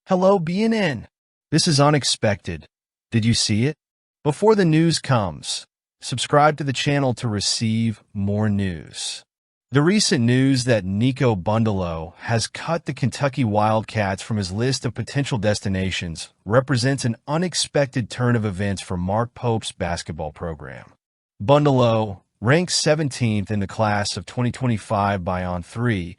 Hello, BNN. This is unexpected. Did you see it? Before the news comes, subscribe to the channel to receive more news. The recent news that Nico Bundalo has cut the Kentucky Wildcats from his list of potential destinations represents an unexpected turn of events for Mark Pope's basketball program. Bundalo, ranked 17th in the class of 2025 by On3,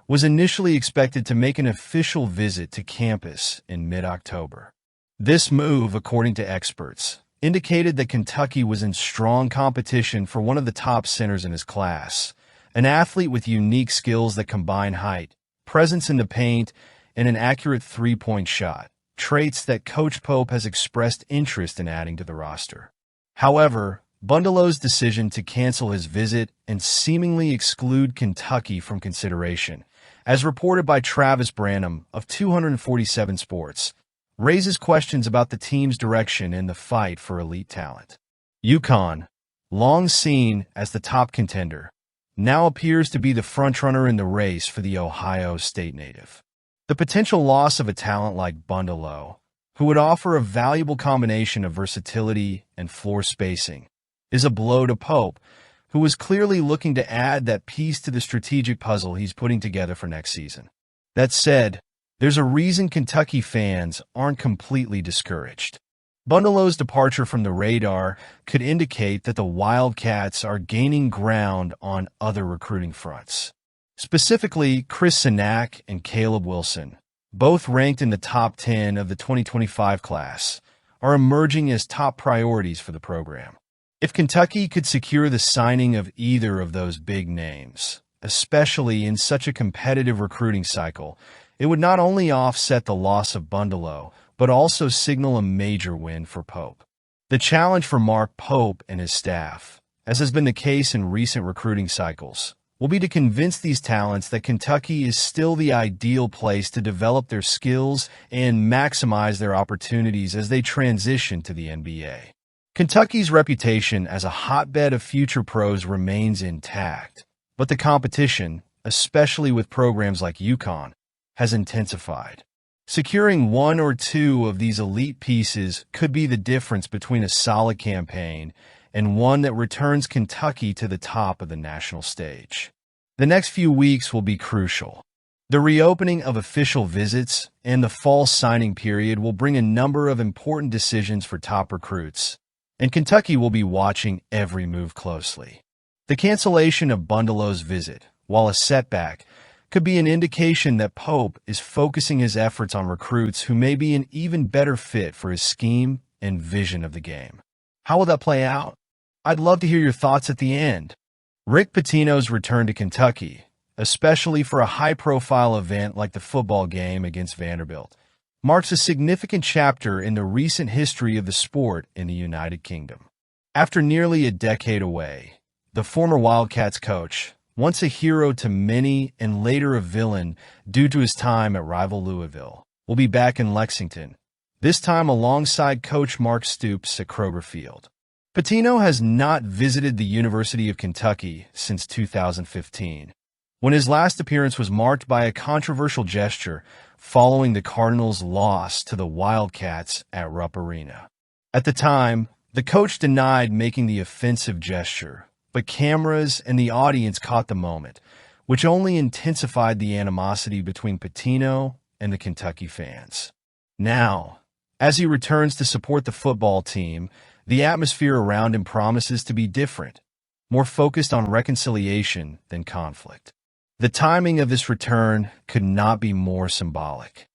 was initially expected to make an official visit to campus in mid-October. This move, according to experts, indicated that Kentucky was in strong competition for one of the top centers in his class, an athlete with unique skills that combine height, presence in the paint, and an accurate three-point shot, traits that Coach Pope has expressed interest in adding to the roster. However, Bundalo's decision to cancel his visit and seemingly exclude Kentucky from consideration, as reported by Travis Branham of 247 Sports, raises questions about the team's direction in the fight for elite talent. UConn, long seen as the top contender, now appears to be the frontrunner in the race for the Ohio State native. The potential loss of a talent like Bundalo, who would offer a valuable combination of versatility and floor spacing, is a blow to Pope, who is clearly looking to add that piece to the strategic puzzle he's putting together for next season. That said, there's a reason Kentucky fans aren't completely discouraged. Bundalo's departure from the radar could indicate that the Wildcats are gaining ground on other recruiting fronts. Specifically, Chris Sinak and Caleb Wilson, both ranked in the top 10 of the 2025 class, are emerging as top priorities for the program. If Kentucky could secure the signing of either of those big names, especially in such a competitive recruiting cycle, it would not only offset the loss of Bundalo, but also signal a major win for Pope. The challenge for Mark Pope and his staff, as has been the case in recent recruiting cycles, will be to convince these talents that Kentucky is still the ideal place to develop their skills and maximize their opportunities as they transition to the NBA. Kentucky's reputation as a hotbed of future pros remains intact, but the competition, especially with programs like UConn, has intensified. Securing one or two of these elite pieces could be the difference between a solid campaign and one that returns Kentucky to the top of the national stage. The next few weeks will be crucial. The reopening of official visits and the fall signing period will bring a number of important decisions for top recruits, and Kentucky will be watching every move closely. The cancellation of Bundalo's visit, while a setback, could be an indication that Pope is focusing his efforts on recruits who may be an even better fit for his scheme and vision of the game. How will that play out? I'd love to hear your thoughts at the end. Rick Pitino's return to Kentucky, especially for a high-profile event like the football game against Vanderbilt, marks a significant chapter in the recent history of the sport in the United Kingdom. After nearly a decade away, the former Wildcats coach, once a hero to many and later a villain due to his time at rival Louisville, will be back in Lexington, this time alongside Coach Mark Stoops at Kroger Field. Pitino has not visited the University of Kentucky since 2015, when his last appearance was marked by a controversial gesture following the Cardinals' loss to the Wildcats at Rupp Arena. At the time, the coach denied making the offensive gesture, but cameras and the audience caught the moment, which only intensified the animosity between Pitino and the Kentucky fans. Now, as he returns to support the football team, the atmosphere around him promises to be different, more focused on reconciliation than conflict. The timing of this return could not be more symbolic.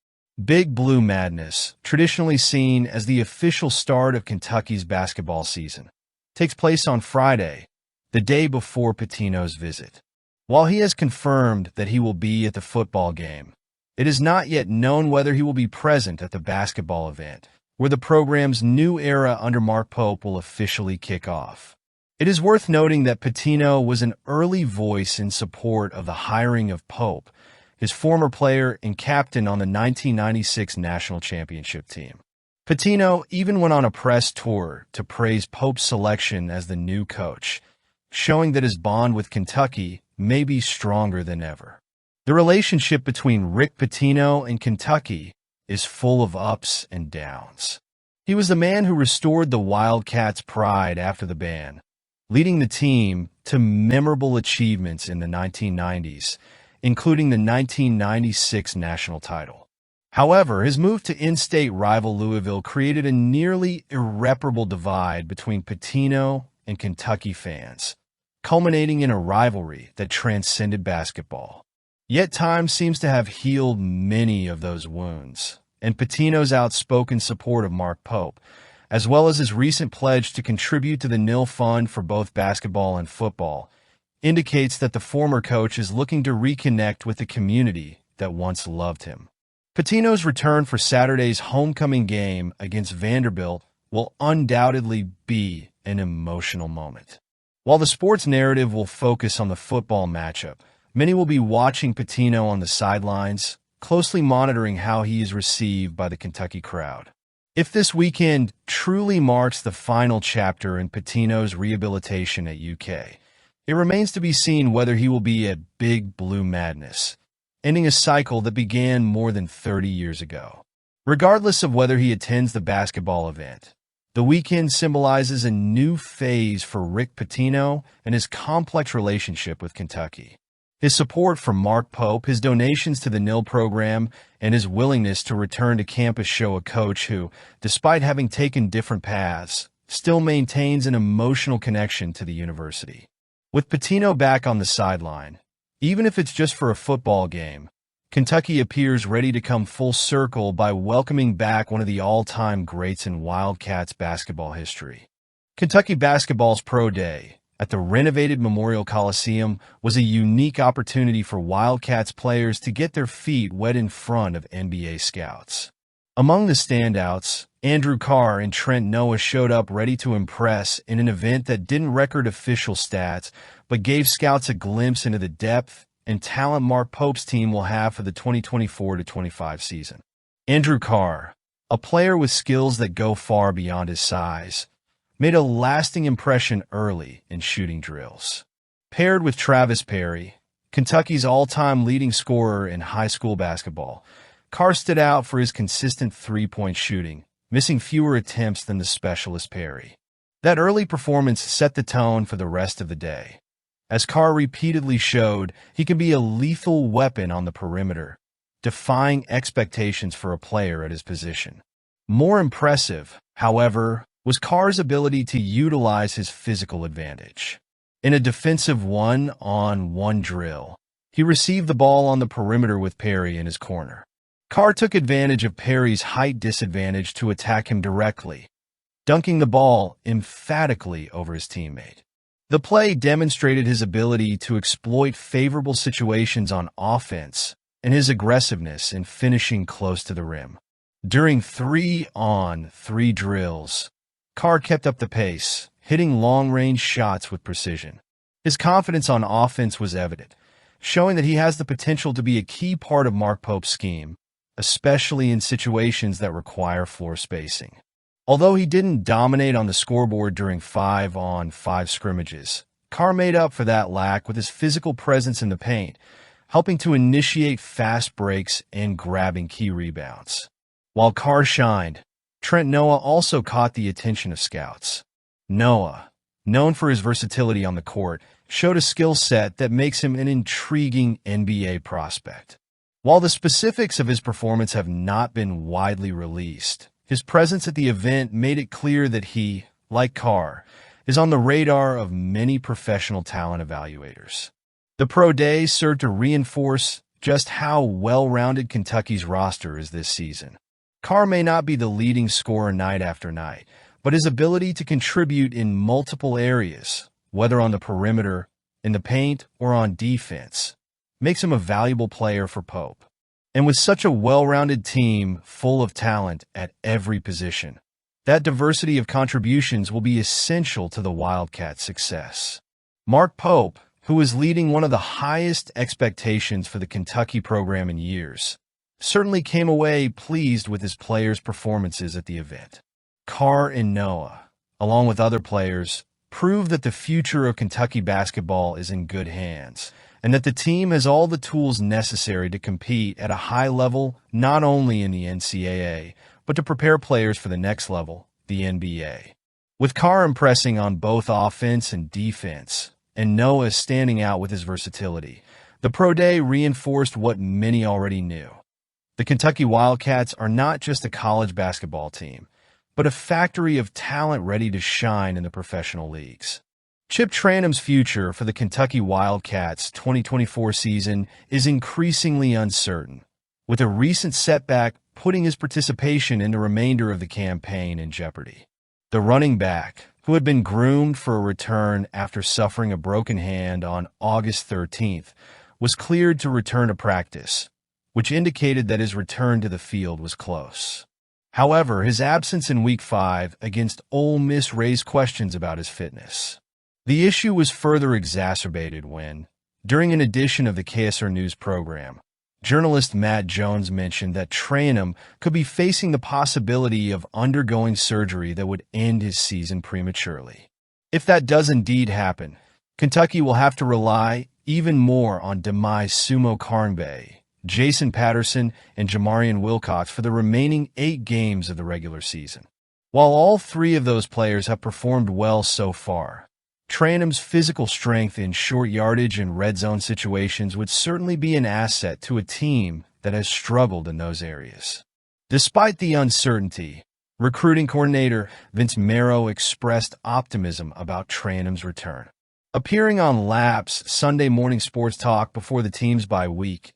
Big Blue Madness, traditionally seen as the official start of Kentucky's basketball season, takes place on Friday, the day before Pitino's visit. While he has confirmed that he will be at the football game, it is not yet known whether he will be present at the basketball event, where the program's new era under Mark Pope will officially kick off. It is worth noting that Pitino was an early voice in support of the hiring of Pope, his former player and captain on the 1996 national championship team. Pitino even went on a press tour to praise Pope's selection as the new coach, showing that his bond with Kentucky may be stronger than ever. The relationship between Rick Pitino and Kentucky is full of ups and downs. He was the man who restored the Wildcats' pride after the ban, leading the team to memorable achievements in the 1990s, including the 1996 national title. However, his move to in-state rival Louisville created a nearly irreparable divide between Pitino and Kentucky fans, culminating in a rivalry that transcended basketball. Yet time seems to have healed many of those wounds, and Pitino's outspoken support of Mark Pope, as well as his recent pledge to contribute to the Nil Fund for both basketball and football, indicates that the former coach is looking to reconnect with the community that once loved him. Pitino's return for Saturday's homecoming game against Vanderbilt will undoubtedly be an emotional moment. While the sports narrative will focus on the football matchup, many will be watching Pitino on the sidelines, closely monitoring how he is received by the Kentucky crowd. If this weekend truly marks the final chapter in Pitino's rehabilitation at UK, it remains to be seen whether he will be at Big Blue Madness, ending a cycle that began more than 30 years ago. Regardless of whether he attends the basketball event, the weekend symbolizes a new phase for Rick Pitino and his complex relationship with Kentucky. His support for Mark Pope, his donations to the Nil program, and his willingness to return to campus show a coach who, despite having taken different paths, still maintains an emotional connection to the university. With Pitino back on the sideline, even if it's just for a football game, Kentucky appears ready to come full circle by welcoming back one of the all-time greats in Wildcats basketball history. Kentucky basketball's Pro Day at the renovated Memorial Coliseum was a unique opportunity for Wildcats players to get their feet wet in front of NBA scouts. Among the standouts, Andrew Carr and Trent Noah showed up ready to impress in an event that didn't record official stats, but gave scouts a glimpse into the depth and talent Mark Pope's team will have for the 2024-25 season. Andrew Carr, a player with skills that go far beyond his size, made a lasting impression early in shooting drills. Paired with Travis Perry, Kentucky's all-time leading scorer in high school basketball, Carr stood out for his consistent three-point shooting, missing fewer attempts than the specialist Perry. That early performance set the tone for the rest of the day. As Carr repeatedly showed, he can be a lethal weapon on the perimeter, defying expectations for a player at his position. More impressive, however, was Carr's ability to utilize his physical advantage. In a defensive one-on-one drill, he received the ball on the perimeter with Perry in his corner. Carr took advantage of Perry's height disadvantage to attack him directly, dunking the ball emphatically over his teammate. The play demonstrated his ability to exploit favorable situations on offense and his aggressiveness in finishing close to the rim. During 3-on-3 drills, Carr kept up the pace, hitting long-range shots with precision. His confidence on offense was evident, showing that he has the potential to be a key part of Mark Pope's scheme, especially in situations that require floor spacing. Although he didn't dominate on the scoreboard during 5-on-5 scrimmages, Carr made up for that lack with his physical presence in the paint, helping to initiate fast breaks and grabbing key rebounds. While Carr shined, Trent Noah also caught the attention of scouts. Noah, known for his versatility on the court, showed a skill set that makes him an intriguing NBA prospect. While the specifics of his performance have not been widely released, his presence at the event made it clear that he, like Carr, is on the radar of many professional talent evaluators. The Pro Day served to reinforce just how well-rounded Kentucky's roster is this season. Carr may not be the leading scorer night after night, but his ability to contribute in multiple areas, whether on the perimeter, in the paint, or on defense, makes him a valuable player for Pope. And with such a well-rounded team full of talent at every position, that diversity of contributions will be essential to the Wildcats' success. Mark Pope, who is leading one of the highest expectations for the Kentucky program in years, certainly came away pleased with his players' performances at the event. Carr and Noah, along with other players, prove that the future of Kentucky basketball is in good hands, and that the team has all the tools necessary to compete at a high level, not only in the NCAA, but to prepare players for the next level, the NBA. With Carr impressing on both offense and defense, and Noah standing out with his versatility, the Pro Day reinforced what many already knew. The Kentucky Wildcats are not just a college basketball team, but a factory of talent ready to shine in the professional leagues. Chip Trayanum's future for the Kentucky Wildcats 2024 season is increasingly uncertain, with a recent setback putting his participation in the remainder of the campaign in jeopardy. The running back, who had been groomed for a return after suffering a broken hand on August 13th, was cleared to return to practice, which indicated that his return to the field was close. However, his absence in Week 5 against Ole Miss raised questions about his fitness. The issue was further exacerbated when, during an edition of the KSR News program, journalist Matt Jones mentioned that Trayanum could be facing the possibility of undergoing surgery that would end his season prematurely. If that does indeed happen, Kentucky will have to rely even more on Demai Sumo Karngbae, Jason Patterson, and Jamarian Wilcox for the remaining 8 games of the regular season. While all 3 of those players have performed well so far, Trayanum's physical strength in short yardage and red zone situations would certainly be an asset to a team that has struggled in those areas. Despite the uncertainty, recruiting coordinator Vince Marrow expressed optimism about Trayanum's return. Appearing on Laps Sunday Morning Sports Talk before the team's bye week,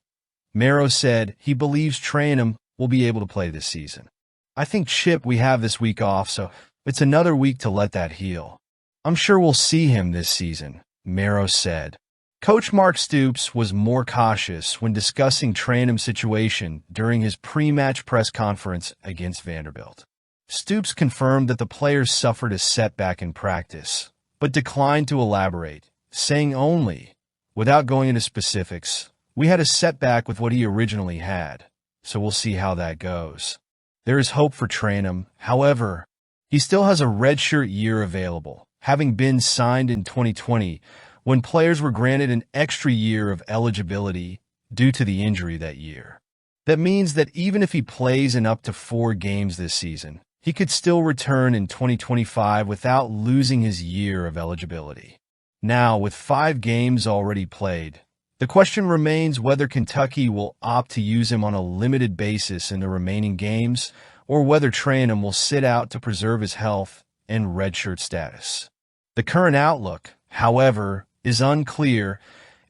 Marrow said he believes Trayanum will be able to play this season. "I think, Chip, we have this week off, so it's another week to let that heal. I'm sure we'll see him this season," Marrow said. Coach Mark Stoops was more cautious when discussing Trayanum's situation during his pre-match press conference against Vanderbilt. Stoops confirmed that the players suffered a setback in practice, but declined to elaborate, saying only, without going into specifics, "We had a setback with what he originally had, so we'll see how that goes." There is hope for Trayanum. However, he still has a redshirt year available, having been signed in 2020 when players were granted an extra year of eligibility due to the injury that year. That means that even if he plays in up to 4 games this season, he could still return in 2025 without losing his year of eligibility. Now, with 5 games already played, the question remains whether Kentucky will opt to use him on a limited basis in the remaining games, or whether Trayanum will sit out to preserve his health and redshirt status. The current outlook, however, is unclear,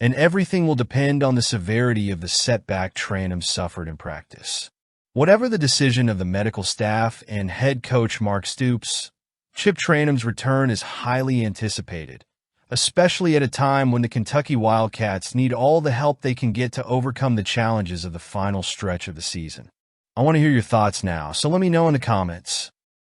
and everything will depend on the severity of the setback Trayanum suffered in practice. Whatever the decision of the medical staff and head coach Mark Stoops, Chip Trayanum's return is highly anticipated, especially at a time when the Kentucky Wildcats need all the help they can get to overcome the challenges of the final stretch of the season. I want to hear your thoughts now, so let me know in the comments.